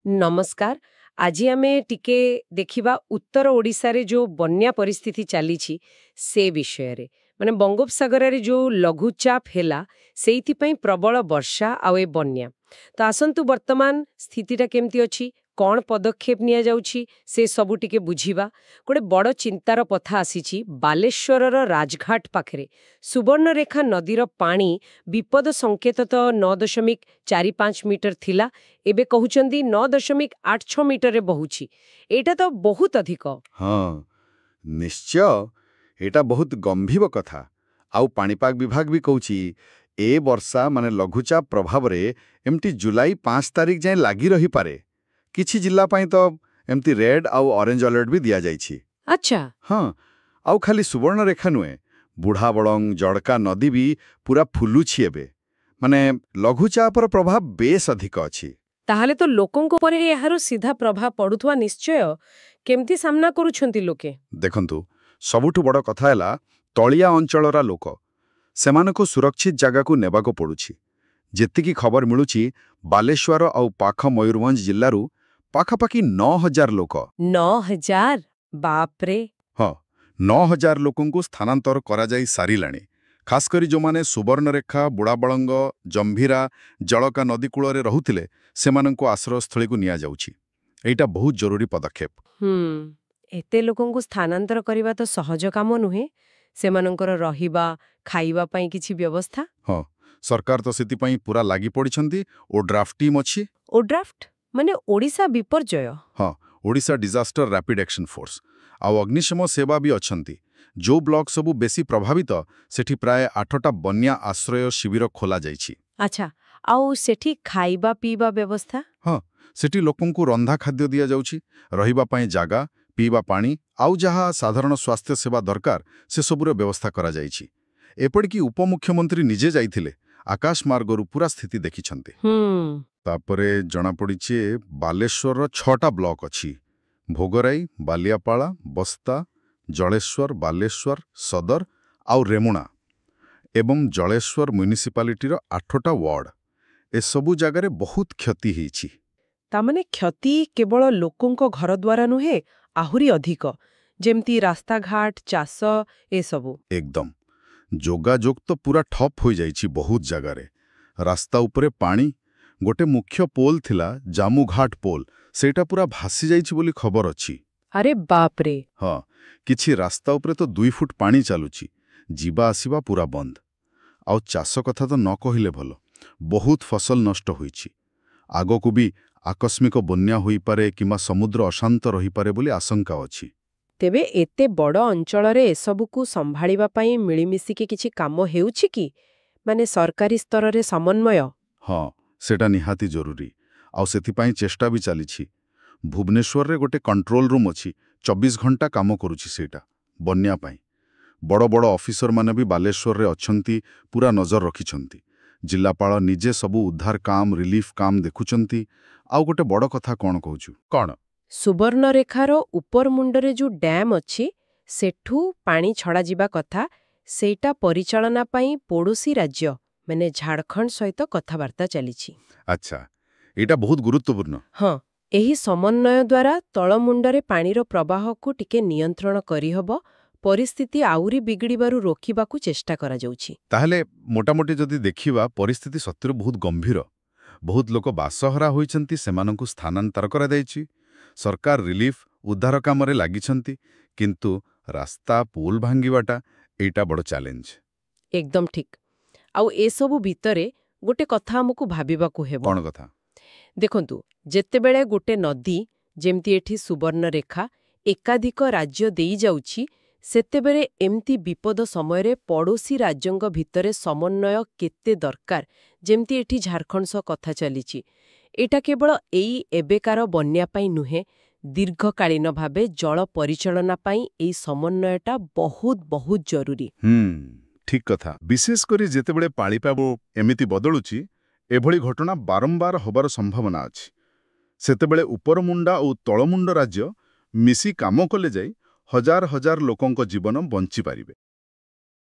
नमस्कार। आज आमे टिके देखिबा उत्तर ओडिसा रे जो बन्या परिस्थिति चलीछि से विषय रे माने बंगोपसागर रे जो लघुचाप हेला सेइथि पई प्रबल वर्षा आ ए बन्या तो आसंतु वर्तमान स्थितिटा केमती अछि कौन पदक्षेप निया जाउछि से सबु टिके बुझिबा गोटे बड़ चिंतार पथा आसीछि बालेश्वरर राजघाट पाखरे सुवर्णरेखा नदीर पानी विपद संकेत तो 9.45 मीटर थिला एबे कहउचंदी 9.86 मीटर रे बहुछि एटा तो बहुत अधिक। हाँ निश्चय एटा बहुत गंभीर कथा आउ पाणीपाग विभाग भी कहूची ए वर्षा माने लघुचाप प्रभाव रे एमटी जुलाई 5 तारिख जाए लागी रही पारे किछि जिल्ला पाई तो एमती रेड आउ ऑरेंज अलर्ट भी दिया जाइछि। अच्छा हाँ आउ खाली सुवर्णरेखा नुए बुढ़ाबड़ंग जड़का नदी भी पूरा फुलुछि एबे माने लघुचापर प्रभाव बेस अधिक अछि। ताहले तो लोकंको परे एहारो सीधा प्रभाव पडुथवा निश्चय केमती सामना करूछंती लोके देखंतु सबुठु बड़ कथा हैला तलिया अंचलरा लोक सेमानको सुरक्षित जगह नेबाको पड़ुछि जेतिकी खबर मिलुछि बालेश्वर आउ पाख मयूरभंज जिल्लारू पाखापाखि 9000 लोक 9000 बाप रे हाँ 9000 लोकंकु स्थानांतर करा जाई सारिलाणी खास करी जो माने सुवर्णरेखा बुढ़ाबड़ंग जंभीरा जलका नदी कूଳରେ रहुथिले सेमानंको आश्रयस्थळी को निया जाउछि एटा बहुत जरूरी पदक्षेप। एते लोकंकु स्थानांतर करबा तो सहज काम नुहे सेमानंकर रहिबा खाइबा पई किछि व्यवस्था हाँ सरकार तो सेति पई पूरा लागि पडिछंती ओ ड्राफ्ट टीम अछि। ओ ड्राफ्ट माने ओडिसा विपर्जय हाँ Odisha disaster rapid action force आउ अग्निशम सेवा भी अछंती जो ब्लॉक सबु बेसी प्रभावित सेठी प्राय 8टा बन्या आश्रय शिविर खोला जाइछि। अच्छा आउ सेठी खाइबा पीबा व्यवस्था हाँ सेठी लोकंकु रंधा खाद्य दिया जाउछि रहिबा पई जागा पीबा पानी आउ जहा साधारण स्वास्थ्य सेवा दरकार से सबुर व्यवस्था करा जाइछि। एपड़की उपमुख्यमंत्री निजे जाइथिले आकाश मार्गरु पूरा स्थिति देखिछंती। तापरे जणा पड़िछि बालेश्वर 6टा ब्लॉक अछि भोगराई बालियापाड़ा बस्ता जलेश्वर बालेश्वर सदर आउ रेमुणा एवं जलेश्वर म्युनिसिपालिटीर 8टा वार्ड ए सबु जगारे बहुत क्षति हिछि। तामाने क्षति केवल लोकंको घर द्वारा नुहे आहुरी अधिक जेमती रास्ता घाट चाष ए सबु एकदम जोगाजोग तो पूरा ठप हो जाइछि बहुत जगारे रास्ता उपरे पानी गोटे मुख्य पोल थिला जामुघाट पोल सेटा पूरा भासी जाइछि बोली खबर अछि। अरे बाप रे हाँ किछि रास्ता उपरे तो 2 फुट पानी चालुछि जीवा आसीबा पूरा बंद आउ चाष कथा तो न कहिले भलो बहुत फसल नष्ट होइछि आगो भी आकस्मिक बन्या होई पारे किमा समुद्र अशांत रही पारे बोली आशंका अछि। तेबे एते बड़ अंचल रे एसबुकु संभाळिबा पई मिलिमिसि के किछि काम हेउछि कि माने सरकारी स्तर रे समन्वय हाँ सेटा निहाती जरूरी आउ सेति पई चेष्टा भी चलीछि भुवनेश्वर रे गोटे कंट्रोल रूम अछि 24 घंटा काम करूछि सेटा बन्या पई बड़ बड़ ऑफिसर माने भी बालेश्वर रे अछंती पूरा नजर रखिछंती जिल्लापाल निजे सबु उद्धार काम रिलीफ काम देखुचंती आउ गोटे बड़ कथा कोन कहूछु कोन सुवर्णरेखार ऊपर मुंडरे जो डैम अछि सेठू पानी छड़ा जिबा कथा सेटा परिचालना पई पड़ोसी राज्य माने झारखंड सहित कथावार्ता चलीछि। अच्छा एटा बहुत गुरुत्वपूर्ण हाँ एही समन्वय द्वारा तळमुंडरे पानीर प्रवाह को टिके नियंत्रण करिहबो परिस्थिति आउरी बिगड़ीबारु रोकिबाकू चेष्टा करा जाउछि। ताहले मोटामोटी जदि देखिबा परिस्थिति सत्यरो बहुत गंभीर बहुत लोक बासहरा होइछंती सेमानंकु स्थानांतर करा दैछि सरकार रिलीफ उद्धार कामरे लागिछंती किंतु रास्ता पुल भांगीबाटा एटा बड़ चैलेंज। एकदम ठीक आउ ए सबु भितरे गोटे कथा हमकु भाबिबाकू हेबो कोन कथा देखंतु जेतेबेले गोटे नदी जेमती एठी सुवर्णरेखा एकाधिक राज्य देई जाउछि सेतेबेले एमती विपद समय रे पड़ोसी राज्यंग भितरे समन्वय केते दरकार जेमती एठी झारखंड सह कथा चलीछि एटा केवल एई एबेकार बन्या पई नुहे दीर्घकालीन भाबे जल परिचालना पई एई समन्वयटा बहुत बहुत जरूरी। ठीक कथा विशेष करी जेतेबेले पाळीपाग एमिति बदलुछि एभली घटना बारंबार होबार संभावना अछि सेतेबेले उपरमुंडा और तळमुंड राज्य मिसी काम कले जाई हजार हजार लोकंक जीवन बंची पारिबे।